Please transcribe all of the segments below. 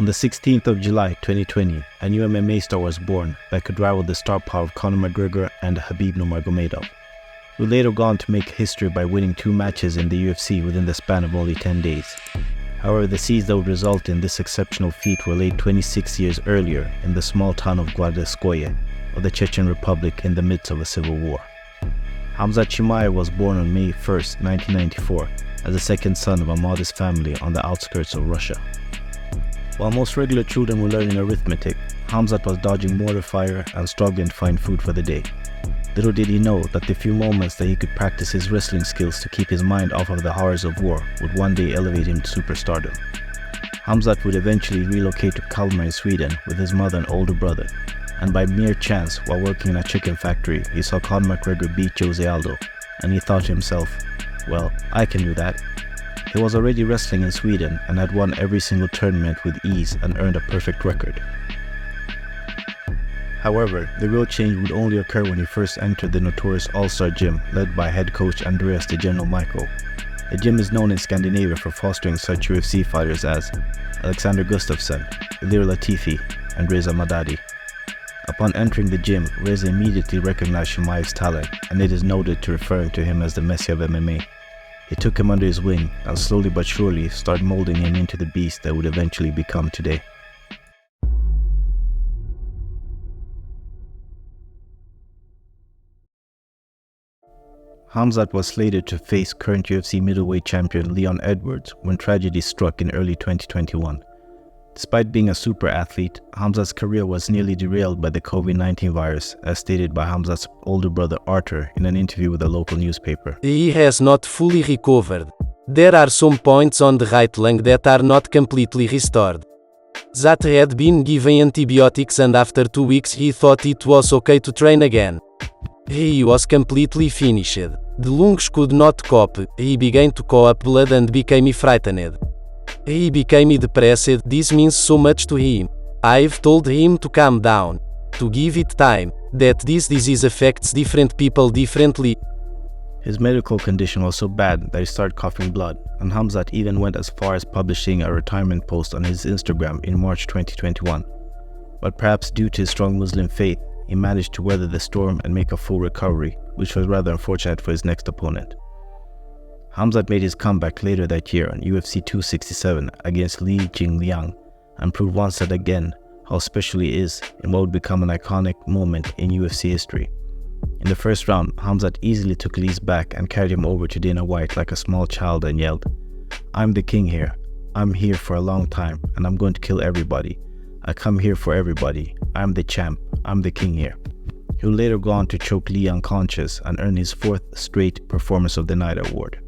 On the 16th of July 2020, a new MMA star was born that could rival the star power of Conor McGregor and Khabib Nurmagomedov, who later gone to make history by winning 2 matches in the UFC within the span of only 10 days. However, the seeds that would result in this exceptional feat were laid 26 years earlier in the small town of Gvardeskoye of the Chechen Republic in the midst of a civil war. Khamzat Chimaev was born on May 1, 1994, as the second son of a modest family on the outskirts of Russia. While most regular children were learning arithmetic, Khamzat was dodging mortar fire and struggling to find food for the day. Little did he know that the few moments that he could practice his wrestling skills to keep his mind off of the horrors of war would one day elevate him to superstardom. Khamzat would eventually relocate to Kalmar in Sweden with his mother and older brother, and by mere chance, while working in a chicken factory, he saw Conor McGregor beat Jose Aldo, and he thought to himself, well, I can do that. He was already wrestling in Sweden and had won every single tournament with ease and earned a perfect record. However, the real change would only occur when he first entered the notorious All-Star Gym led by head coach Andreas the General Michael. The gym is known in Scandinavia for fostering such UFC fighters as Alexander Gustafsson, Ilir Latifi, and Reza Madadi. Upon entering the gym, Reza immediately recognized Chimaev's talent, and it is noted to referring to him as the Messi of MMA. He took him under his wing and slowly but surely started molding him into the beast that would eventually become today. Khamzat was slated to face current UFC middleweight champion Leon Edwards when tragedy struck in early 2021. Despite being a super athlete, Khamzat's career was nearly derailed by the COVID-19 virus, as stated by Khamzat's older brother Arthur in an interview with a local newspaper. He has not fully recovered. There are some points on the right lung that are not completely restored. That had been given antibiotics, and after 2 weeks he thought it was okay to train again. He was completely finished. The lungs could not cope, he began to cough blood and became frightened. He became depressed. This means so much to him. I've told him to calm down, to give it time, that this disease affects different people differently. His medical condition was so bad that he started coughing blood, and Khamzat even went as far as publishing a retirement post on his Instagram in March 2021. But perhaps due to his strong Muslim faith, he managed to weather the storm and make a full recovery, which was rather unfortunate for his next opponent. Khamzat made his comeback later that year on UFC 267 against Li Jingliang and proved once and again how special he is in what would become an iconic moment in UFC history. In the first round, Khamzat easily took Li's back and carried him over to Dana White like a small child and yelled, "I'm the king here. I'm here for a long time and I'm going to kill everybody. I come here for everybody. I'm the champ. I'm the king here." He would later go on to choke Li unconscious and earn his 4th straight Performance of the Night award.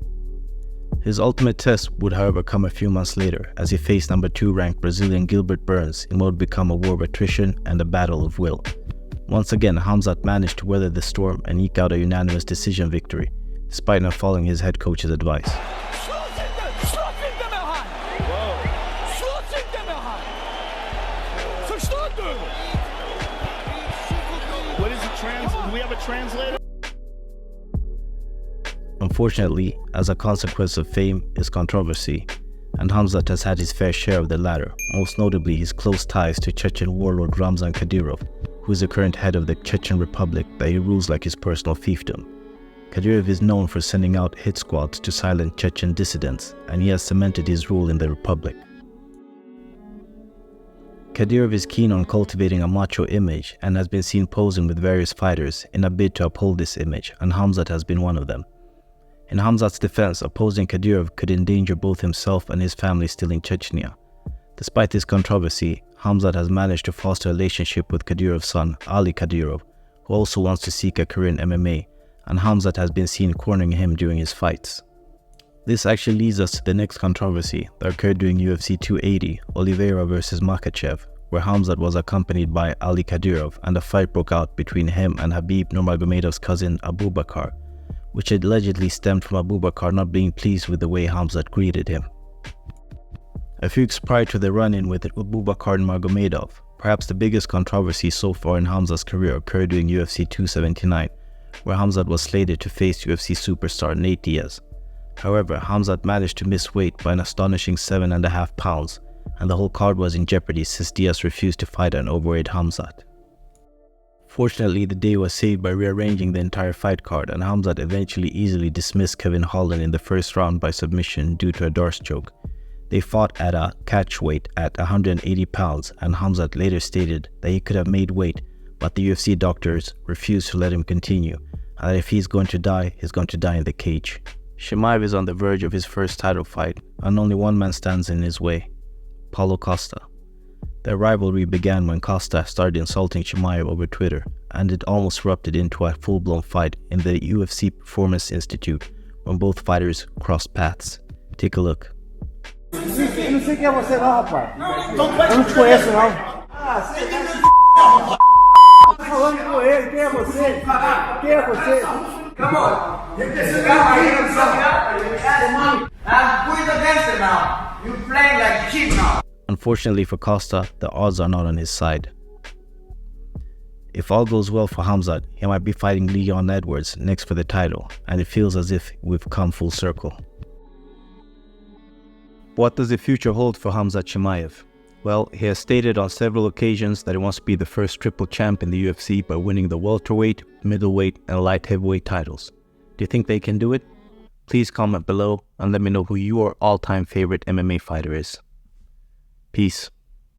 His ultimate test would however come a few months later as he faced number 2 ranked Brazilian Gilbert Burns in what would become a war of attrition and a battle of will. Once again, Khamzat managed to weather the storm and eke out a unanimous decision victory, despite not following his head coach's advice. What is it? Do we have a translator? Unfortunately, as a consequence of fame is controversy, and Khamzat has had his fair share of the latter, most notably his close ties to Chechen warlord Ramzan Khadirov, who is the current head of the Chechen Republic that he rules like his personal fiefdom. Khadirov is known for sending out hit squads to silent Chechen dissidents, and he has cemented his rule in the republic. Khadirov is keen on cultivating a macho image and has been seen posing with various fighters in a bid to uphold this image, and Khamzat has been one of them. In Khamzat's defense, opposing Khadirov could endanger both himself and his family still in Chechnya. Despite this controversy, Khamzat has managed to foster a relationship with Khadirov's son, Ali Khadirov, who also wants to seek a career in MMA, and Khamzat has been seen cornering him during his fights. This actually leads us to the next controversy that occurred during UFC 280, Oliveira vs Makhachev, where Khamzat was accompanied by Ali Khadirov and a fight broke out between him and Khabib Nurmagomedov's cousin Abubakar, which allegedly stemmed from Abubakar not being pleased with the way Khamzat greeted him. A few weeks prior to the run-in with Abubakar Nurmagomedov, perhaps the biggest controversy so far in Khamzat's career occurred during UFC 279, where Khamzat was slated to face UFC superstar Nate Diaz. However, Khamzat managed to miss weight by an astonishing 7.5 pounds, and the whole card was in jeopardy since Diaz refused to fight an overweight Khamzat. Fortunately, the day was saved by rearranging the entire fight card, and Khamzat eventually easily dismissed Kevin Holland in the first round by submission due to a Darce choke. They fought at a catch weight at 180 pounds, and Khamzat later stated that he could have made weight, but the UFC doctors refused to let him continue, and that if he's going to die, he's going to die in the cage. Chimaev is on the verge of his first title fight, and only one man stands in his way: Paulo Costa. Their rivalry began when Costa started insulting Chimaev over Twitter, and it almost erupted into a full-blown fight in the UFC Performance Institute when both fighters crossed paths. Take a look. Eu não sei quem é você não, rapaz. Eu não te conheço não. Tô falando com ele, quem é você? Quem é você? Come on. Esse cara aí não sabe. I'm going against it now. You playing like cheap now. Unfortunately for Costa, the odds are not on his side. If all goes well for Khamzat, he might be fighting Leon Edwards next for the title, and it feels as if we've come full circle. What does the future hold for Khamzat Chimaev? Well, he has stated on several occasions that he wants to be the first triple champ in the UFC by winning the welterweight, middleweight, and light heavyweight titles. Do you think they can do it? Please comment below and let me know who your all-time favorite MMA fighter is. Peace.